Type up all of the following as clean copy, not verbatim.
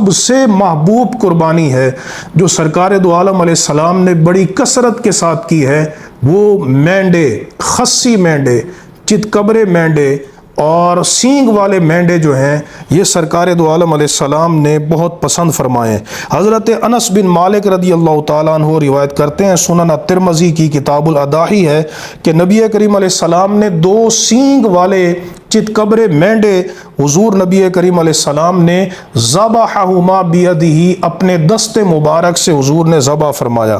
سب سے محبوب قربانی ہے جو سرکار دو عالم علیہ السلام نے بڑی کثرت کے ساتھ کی ہے، وہ مینڈے، خصی مینڈے، چتکبرے مینڈے اور سینگ والے مینڈے جو ہیں، یہ سرکار دو عالم علیہ السلام نے بہت پسند فرمائے۔ حضرت انس بن مالک رضی اللہ تعالیٰ عنہ روایت کرتے ہیں، سنن الترمذی کی کتاب الاضاحی ہے کہ نبی کریم علیہ السلام نے 2 سینگ والے چتکبرے مینڈے حضور نبی کریم علیہ السلام نے ذبحہما بیدہ، اپنے دست مبارک سے حضور نے ذبح فرمایا۔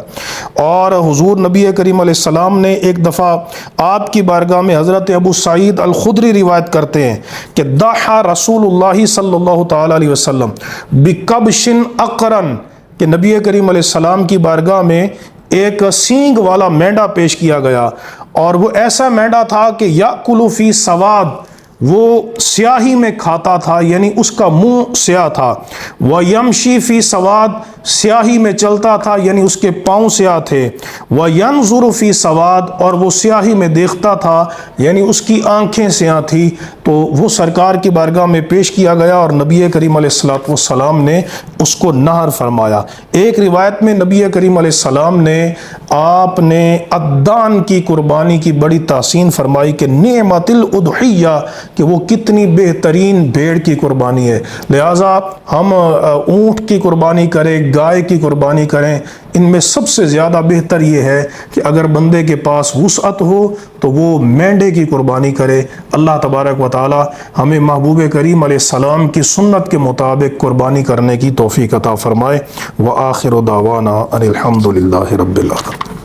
اور حضور نبی کریم علیہ السلام نے ایک دفعہ آپ کی بارگاہ میں، حضرت ابو سعید الخدری روایت کرتے ہیں کہ ضحى رسول اللہ صلی اللہ تعالی علیہ وسلم بکبش اقرن، کہ نبی کریم علیہ السلام کی بارگاہ میں ایک سینگ والا مینڈا پیش کیا گیا، اور وہ ایسا مینڈا تھا کہ یأکل فی سواد، وہ سیاہی میں کھاتا تھا، یعنی اس کا منہ سیاہ تھا، وَيَمْشِي فِي سَوَاد، سیاہی میں چلتا تھا، یعنی اس کے پاؤں سیاہ تھے، وَيَنْظُرُ فِي سَوَاد، اور وہ سیاہی میں دیکھتا تھا، یعنی اس کی آنکھیں سیاہ تھی۔ تو وہ سرکار کی بارگاہ میں پیش کیا گیا اور نبی کریم علیہ السلام نے اس کو نہر فرمایا۔ ایک روایت میں نبی کریم علیہ السلام نے آپ نے ادان کی قربانی کی بڑی تحسین فرمائی کہ نعمت الاضحیہ، کہ وہ کتنی بہترین بھیڑ کی قربانی ہے۔ لہٰذا ہم اونٹ کی قربانی کریں، گائے کی قربانی کریں، ان میں سب سے زیادہ بہتر یہ ہے کہ اگر بندے کے پاس وسعت ہو تو وہ مینڈے کی قربانی کرے۔ اللہ تبارک و تعالی ہمیں محبوب کریم علیہ السلام کی سنت کے مطابق قربانی کرنے کی توفیق عطا فرمائے۔ وآخر دعوانا ان الحمد للہ رب العالمین۔